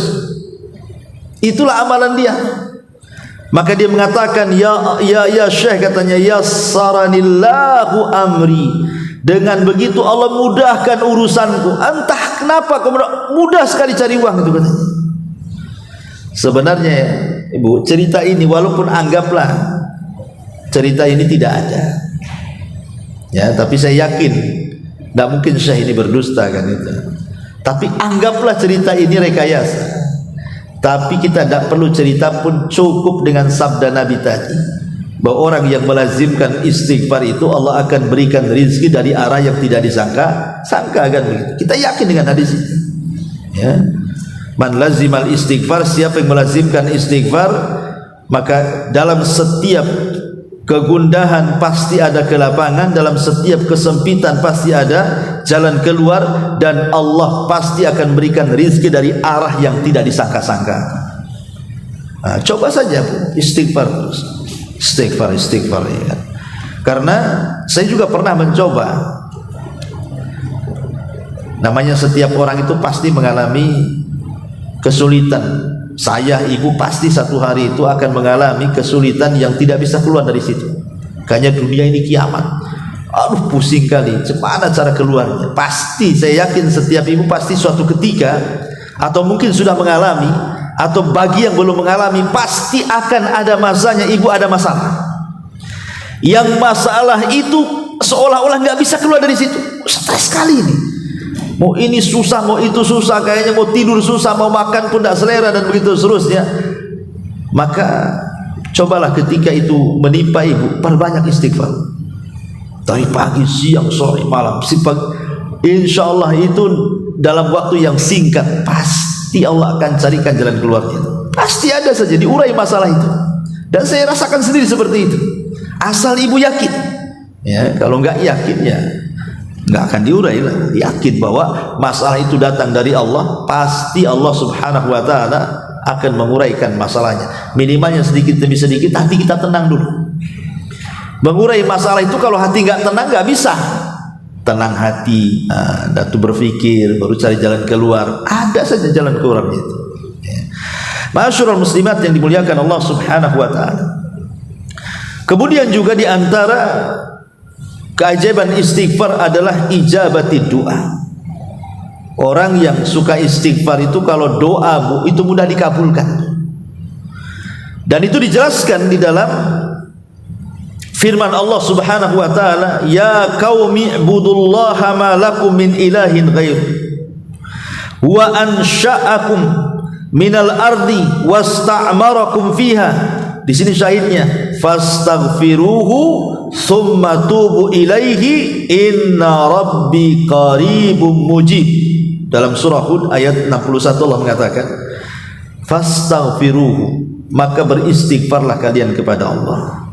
Itulah amalan dia. Maka dia mengatakan, ya Syekh, katanya, yassaranillahu amri, dengan begitu Allah mudahkan urusanku. Entah kenapa mudah sekali cari uang itu, katanya. Sebenarnya Ibu, cerita ini walaupun anggaplah cerita ini tidak ada ya, tapi saya yakin Tidak mungkin Syekh ini berdusta kan itu. Tapi anggaplah cerita ini rekayasa. Tapi kita tidak perlu cerita pun, cukup dengan sabda Nabi tadi, bahwa orang yang melazimkan istighfar itu Allah akan berikan rizki dari arah yang tidak disangka-sangka kan begitu. Kita yakin dengan hadis ini. Ya. Man lazimal istighfar, siapa yang melazimkan istighfar, maka dalam setiap kegundahan pasti ada kelapangan, dalam setiap kesempitan pasti ada jalan keluar, dan Allah pasti akan berikan rizki dari arah yang tidak disangka-sangka. Nah, coba saja istighfar terus, istighfar ya. Karena saya juga pernah mencoba. Namanya setiap orang itu pasti mengalami kesulitan. Saya, ibu pasti satu hari itu akan mengalami kesulitan yang tidak bisa keluar dari situ. Kayaknya dunia ini kiamat. Aduh, pusing kali. Gimana cara keluarnya? Pasti, saya yakin setiap ibu pasti suatu ketika, atau mungkin sudah mengalami, atau bagi yang belum mengalami, pasti akan ada masanya ibu ada masalah. Yang masalah itu seolah-olah nggak bisa keluar dari situ. Stres sekali ini. Mau ini susah, mau itu susah, kayaknya mau tidur susah, mau makan pun tidak selera, dan begitu seterusnya. Maka cobalah ketika itu menimpa ibu, perbanyak istighfar. Dari pagi, siang, sore, malam. Insya Allah itu dalam waktu yang singkat pasti Allah akan carikan jalan keluarnya. Pasti ada saja diurai masalah itu. Dan saya rasakan sendiri seperti itu. Asal ibu yakin. Ya, kalau nggak yakin ya nggak akan diurai lah. Yakin bahwa masalah itu datang dari Allah, pasti Allah subhanahu wa ta'ala akan menguraikan masalahnya. Minimalnya sedikit demi sedikit hati kita tenang dulu. Mengurai masalah itu kalau hati nggak tenang nggak bisa. Tenang hati, datu berpikir, baru cari jalan keluar. Ada saja jalan keluarnya itu. Ma'asyiral muslimat yang dimuliakan Allah subhanahu wa ta'ala. Kemudian juga di antara keajaiban istighfar adalah ijabati doa. Orang yang suka istighfar itu kalau doa itu mudah dikabulkan. Dan itu dijelaskan di dalam firman Allah subhanahu wa ta'ala, ya qaumi ibudullaha ma lakum min ilahin ghair wa ansha'akum minal ardi wasta'marakum fiha. Di sini syahidnya, fastaghfiruhu summa tubu ilaihi inna rabbi qaribum mujib. Dalam surah Hud ayat 61 Allah mengatakan, fastaghfiruhu, maka beristighfarlah kalian kepada Allah.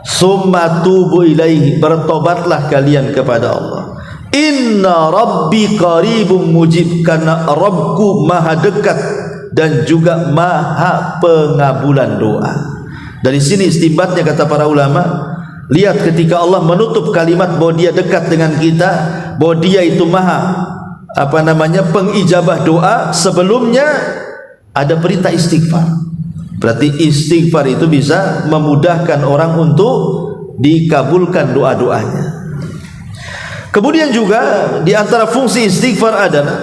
Summa tubu ilaihi, bertobatlah kalian kepada Allah. Inna rabbi qaribum mujib, karena Rabbku maha dekat dan juga maha pengabulan doa. Dari sini istimbatnya kata para ulama, lihat ketika Allah menutup kalimat bahwa dia dekat dengan kita, bahwa dia itu maha pengijabah doa, sebelumnya ada perintah istighfar. Berarti istighfar itu bisa memudahkan orang untuk dikabulkan doa-doanya. Kemudian juga di antara fungsi istighfar adalah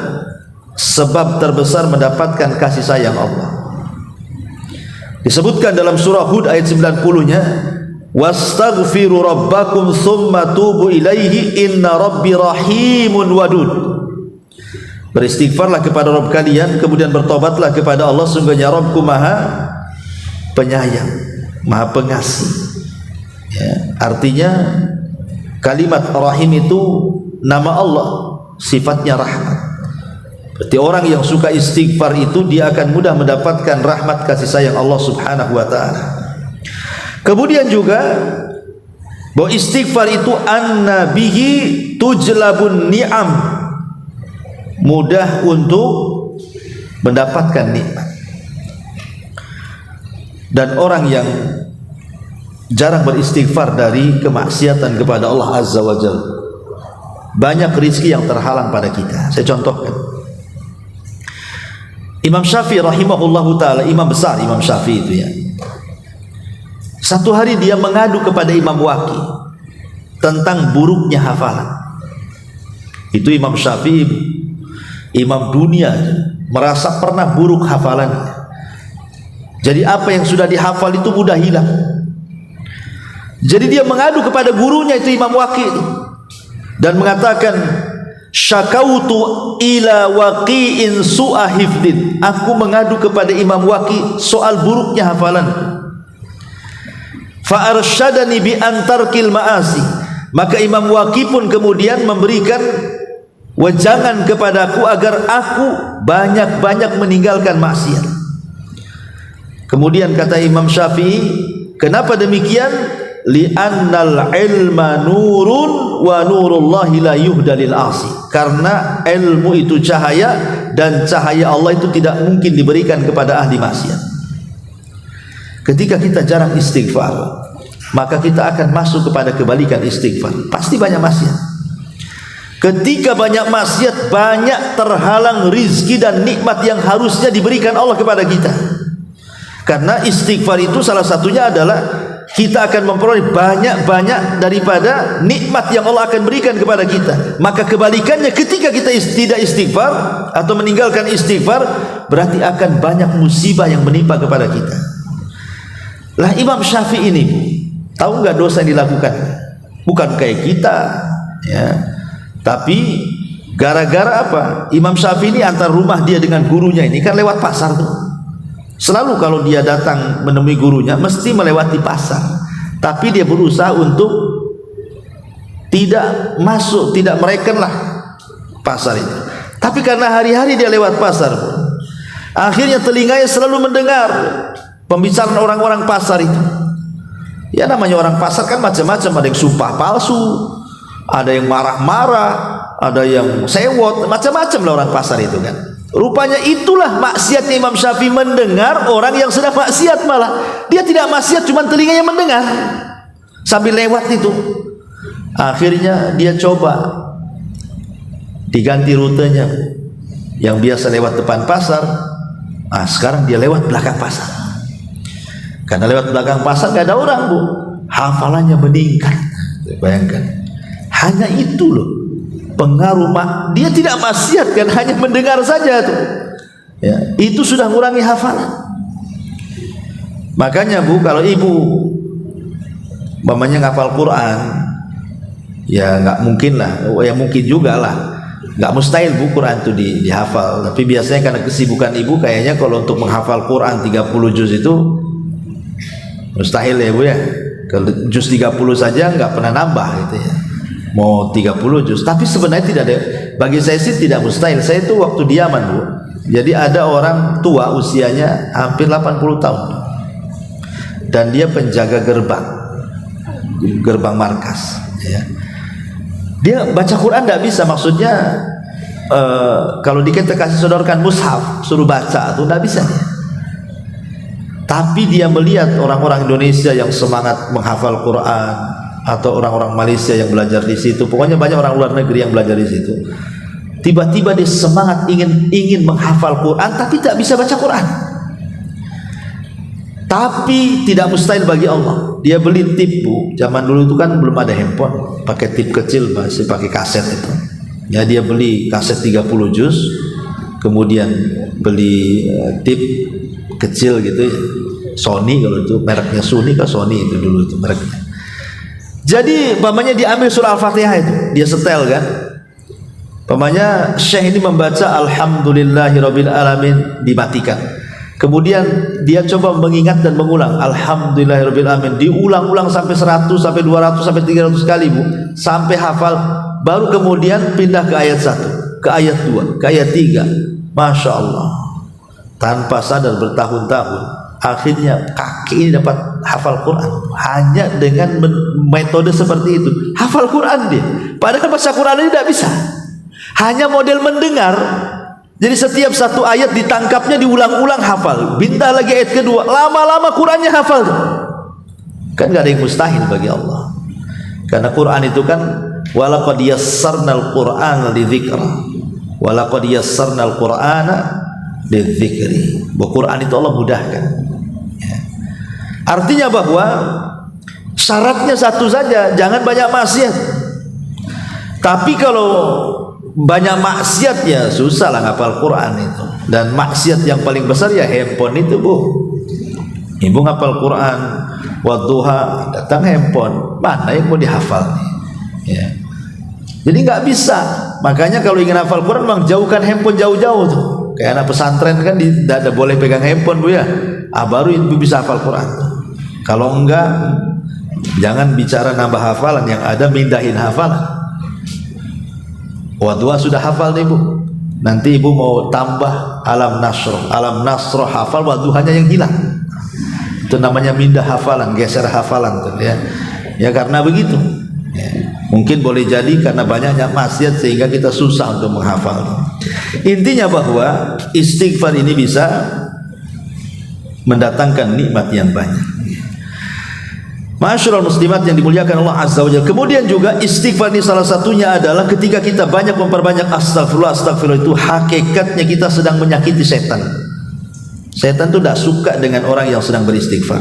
sebab terbesar mendapatkan kasih sayang Allah. Disebutkan dalam surah Hud ayat 90-nya, wastaghfiru rabbakum thumma tubu ilaihi inna rabbi rahimun wadud. Beristighfarlah kepada Rabb kalian, kemudian bertobatlah kepada Allah, sungguhnya Rabbku maha penyayang, maha pengasih. Ya, artinya kalimat rahim itu nama Allah, sifatnya rahmat. Berarti orang yang suka istighfar itu dia akan mudah mendapatkan rahmat kasih sayang Allah subhanahu wa ta'ala. Kemudian juga bahwa istighfar itu anna bihi tujlabun ni'am, mudah untuk mendapatkan nikmat. Dan orang yang jarang beristighfar dari kemaksiatan kepada Allah azza wa jalla, banyak rezeki yang terhalang pada kita. Saya contohkan Imam Syafi'i rahimahullahu ta'ala, imam besar Imam Syafi'i itu ya. Satu hari dia mengadu kepada Imam Waqi tentang buruknya hafalan. Itu Imam Syafi'i, imam dunia, merasa pernah buruk hafalannya. Jadi apa yang sudah dihafal itu mudah hilang. Jadi dia mengadu kepada gurunya itu Imam Waqi. dan mengatakan, syakautu ila waqi'in su'a hifdin, aku mengadu kepada Imam Waqi soal buruknya hafalanku. Fa arsyadani bi antarkil ma'asi, maka Imam Waqi pun kemudian memberikan wejangan kepadaku agar aku banyak-banyak meninggalkan maksiat. Kemudian kata Imam Syafi'i, kenapa demikian? Li'annal ilma nurun wa nurullahi la yuhdalil asi, karena ilmu itu cahaya dan cahaya Allah itu tidak mungkin diberikan kepada ahli maksiat. Ketika kita jarang istighfar, maka kita akan masuk kepada kebalikan istighfar, pasti banyak maksiat. Ketika banyak maksiat, banyak terhalang rizki dan nikmat yang harusnya diberikan Allah kepada kita. Karena istighfar itu salah satunya adalah kita akan memperoleh banyak-banyak daripada nikmat yang Allah akan berikan kepada kita. Maka kebalikannya, ketika kita tidak istighfar atau meninggalkan istighfar, berarti akan banyak musibah yang menimpa kepada kita. Lah Imam Syafi'i ini, tahu nggak dosa yang dilakukan? Bukan kayak kita, ya. Tapi gara-gara apa? Imam Syafi'i ini antar rumah dia dengan gurunya ini kan lewat pasar tuh. Selalu kalau dia datang menemui gurunya mesti melewati pasar, tapi dia berusaha untuk tidak masuk, tidak merekenlah pasar itu. Tapi karena hari-hari dia lewat pasar, akhirnya telinganya selalu mendengar pembicaraan orang-orang pasar itu. Ya namanya orang pasar kan macam-macam, ada yang sumpah palsu, ada yang marah-marah, ada yang sewot, macam-macam lah orang pasar itu kan. Rupanya itulah maksiatnya Imam Syafi'i, mendengar orang yang sedang maksiat. Malah dia tidak maksiat, cuma telinganya mendengar sambil lewat itu. Akhirnya dia coba diganti rutenya, yang biasa lewat depan pasar, sekarang dia lewat belakang pasar. Karena lewat belakang pasar gak ada orang, Bu, hafalannya meningkat. Bayangkan, hanya itu loh pengaruh. Dia tidak maksiat kan, hanya mendengar saja tuh, ya, itu sudah mengurangi hafalan. Makanya Bu, kalau ibu mamanya ngafal Quran, ya nggak mungkin lah, ya mungkin juga lah, nggak mustahil Bu Quran itu dihafal. Tapi biasanya karena kesibukan ibu, kayaknya kalau untuk menghafal Quran 30 juz itu mustahil ya Bu ya. Kalau juz 30 saja nggak pernah nambah gitu ya, mau 30 juz. Tapi sebenarnya tidak ada, bagi saya sih tidak mustahil. Saya itu waktu di Yaman Bu, jadi ada orang tua usianya hampir 80 tahun dan dia penjaga gerbang markas, ya. Dia baca Quran tidak bisa, maksudnya kalau kita kasih sodorkan mushaf suruh baca tuh tidak bisa dia. Tapi dia melihat orang-orang Indonesia yang semangat menghafal Quran, atau orang-orang Malaysia yang belajar di situ, pokoknya banyak orang luar negeri yang belajar di situ. Tiba-tiba dia semangat ingin menghafal Quran, tapi tak bisa baca Quran. Tapi tidak mustahil bagi Allah. Dia beli tip Bu, zaman dulu itu kan belum ada handphone, pakai tip kecil, masih pakai kaset itu. Ya dia beli kaset 30 juz, kemudian beli tip kecil gitu ya, Sony, kalau itu mereknya Sony kan, Sony itu dulu itu mereknya. Jadi pamannya diambil surah Al-Fatihah itu, dia setel kan. Pamannya Syekh ini membaca Alhamdulillahirabbil alamin, dimatikan. Kemudian dia coba mengingat dan mengulang Alhamdulillahirabbil alamin, diulang-ulang sampai 100, sampai 200, sampai 300 kali Bu, sampai hafal. Baru kemudian pindah ke ayat 1, ke ayat 2, ke ayat 3. Masya Allah, tanpa sadar bertahun-tahun, akhirnya kaki ini dapat hafal Quran hanya dengan metode seperti itu. Hafal Quran dia, padahal baca Quran ini tidak bisa, hanya model mendengar. Jadi setiap satu ayat ditangkapnya, diulang-ulang, hafal. Pindah lagi ayat kedua, lama-lama Qurannya hafal. Kan gak ada yang mustahil bagi Allah, karena Quran itu kan walaqad yassarnal Qur'ana lidzikr, walaqad yassarnal Qur'ana lidzikri. Bahwa Quran itu Allah mudahkan. Artinya bahwa syaratnya satu saja, jangan banyak maksiat. Tapi kalau banyak maksiat ya susah lah ngapal Quran itu. Dan maksiat yang paling besar ya handphone itu Bu. Ibu ngapal Quran wadduha, datang handphone, mana yang mau dihafal nih? Ya. Jadi nggak bisa. Makanya kalau ingin hafal Quran memang jauhkan handphone jauh-jauh tuh. Kayak anak pesantren kan tidak ada boleh pegang handphone Bu ya. Baru ibu bisa hafal Quran. Kalau enggak, jangan bicara nambah hafalan, yang ada mindahin hafalan. Wadua sudah hafal nih Bu, nanti ibu mau tambah alam nasroh hafal, waduhanya yang hilang. Itu namanya mindah hafalan, geser hafalan tuh ya. Ya karena begitu. Ya. Mungkin boleh jadi karena banyaknya maksiat sehingga kita susah untuk menghafal. Intinya bahwa istighfar ini bisa mendatangkan nikmat yang banyak. Ma'asyiral muslimat yang dimuliakan Allah Azza wa Jalla. Kemudian juga istighfar ini salah satunya adalah ketika kita banyak memperbanyak astagfirullah itu hakikatnya kita sedang menyakiti setan. Setan itu tidak suka dengan orang yang sedang beristighfar.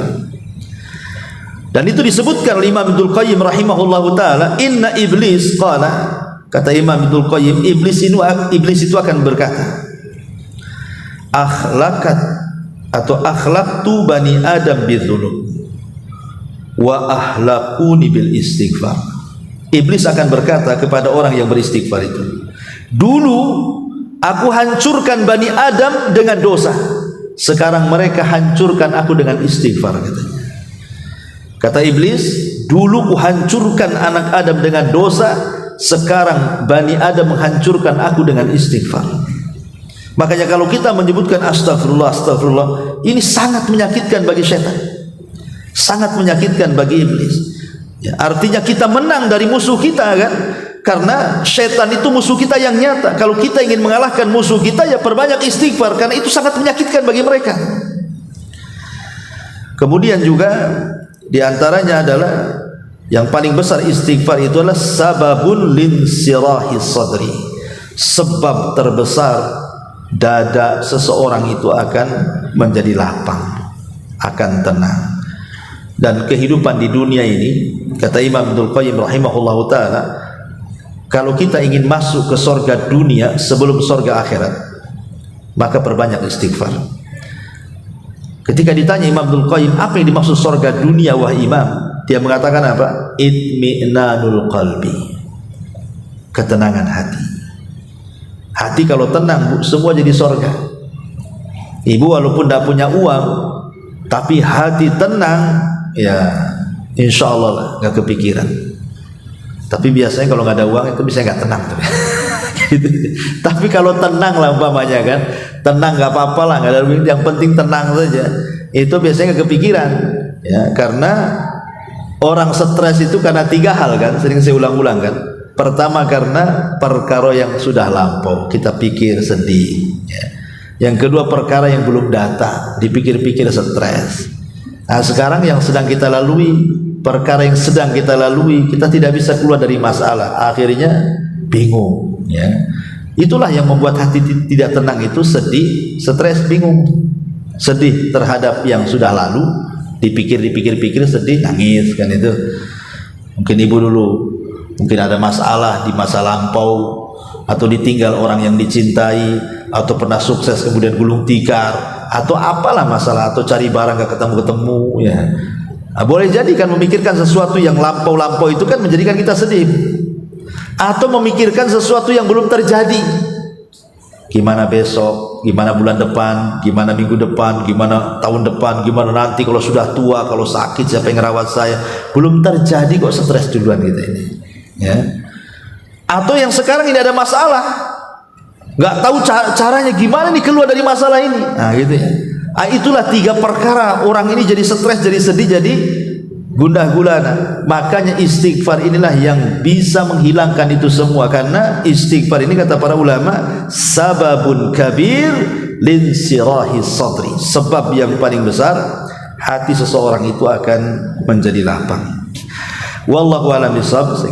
Dan itu disebutkan oleh Imam Ibnul Qayyim rahimahullahu taala, inna iblis qala, kata Imam Ibnul Qayyim, iblis itu akan berkata, akhlaqtu bani Adam bidzunub wa ahlakuni bil istighfar. Iblis akan berkata kepada orang yang beristighfar itu, dulu aku hancurkan Bani Adam dengan dosa, sekarang mereka hancurkan aku dengan istighfar, katanya. Kata iblis, dulu ku hancurkan anak Adam dengan dosa, sekarang Bani Adam menghancurkan aku dengan istighfar. Makanya kalau kita menyebutkan astagfirullah, ini sangat menyakitkan bagi syaitan, sangat menyakitkan bagi iblis ya, artinya kita menang dari musuh kita kan, karena setan itu musuh kita yang nyata. Kalau kita ingin mengalahkan musuh kita, ya perbanyak istighfar, karena itu sangat menyakitkan bagi mereka. Kemudian juga diantaranya adalah yang paling besar istighfar itu adalah sababun linsirahi sadri, sebab terbesar dada seseorang itu akan menjadi lapang, akan tenang. Dan kehidupan di dunia ini, kata Imam Ibnul Qayyim rahimahullahu ta'ala, kalau kita ingin masuk ke surga dunia sebelum surga akhirat, maka perbanyak istighfar. Ketika ditanya Imam Ibnul Qayyim, apa yang dimaksud surga dunia wahai Imam? Dia mengatakan apa? Itmi'nanul qalbi, ketenangan hati. Hati kalau tenang Bu, semua jadi surga. Ibu walaupun tidak punya uang, tapi hati tenang, ya insya Allah lah, nggak kepikiran. Tapi biasanya kalau nggak ada uang itu bisa nggak tenang tuh. Gitu. Tapi kalau tenang lah umpamanya kan, tenang nggak apa-apa lah, nggak ada duit, yang penting tenang saja, itu biasanya nggak kepikiran ya. Karena orang stres itu karena tiga hal kan, sering saya ulang-ulang kan. Pertama karena perkara yang sudah lampau, kita pikir sedih ya. Yang kedua perkara yang belum datang, dipikir-pikir stres. Nah sekarang yang sedang kita lalui, perkara yang sedang kita lalui, kita tidak bisa keluar dari masalah, akhirnya bingung ya. Itulah yang membuat hati tidak tenang, itu sedih, stres, bingung, sedih terhadap yang sudah lalu, dipikir-pikir sedih, nangis kan. Itu mungkin ibu dulu mungkin ada masalah di masa lampau, atau ditinggal orang yang dicintai, atau pernah sukses kemudian gulung tikar, atau apalah masalah, atau cari barang gak ketemu ya. Nah, boleh jadi kan memikirkan sesuatu yang lampau itu kan menjadikan kita sedih, atau memikirkan sesuatu yang belum terjadi, gimana besok, gimana bulan depan, gimana minggu depan, gimana tahun depan, gimana nanti kalau sudah tua, kalau sakit siapa yang ngerawat saya, belum terjadi kok stres duluan kita ini ya. Atau yang sekarang ini ada masalah, nggak tahu caranya gimana nih keluar dari masalah ini. Nah gitu ya. Nah, itulah tiga perkara orang ini jadi stres, jadi sedih, jadi gundah gulana. Makanya istighfar inilah yang bisa menghilangkan itu semua. Karena istighfar ini kata para ulama, sababun kabir linsirahi sadri, sebab yang paling besar hati seseorang itu akan menjadi lapang. Wallahu a'lam bishawab.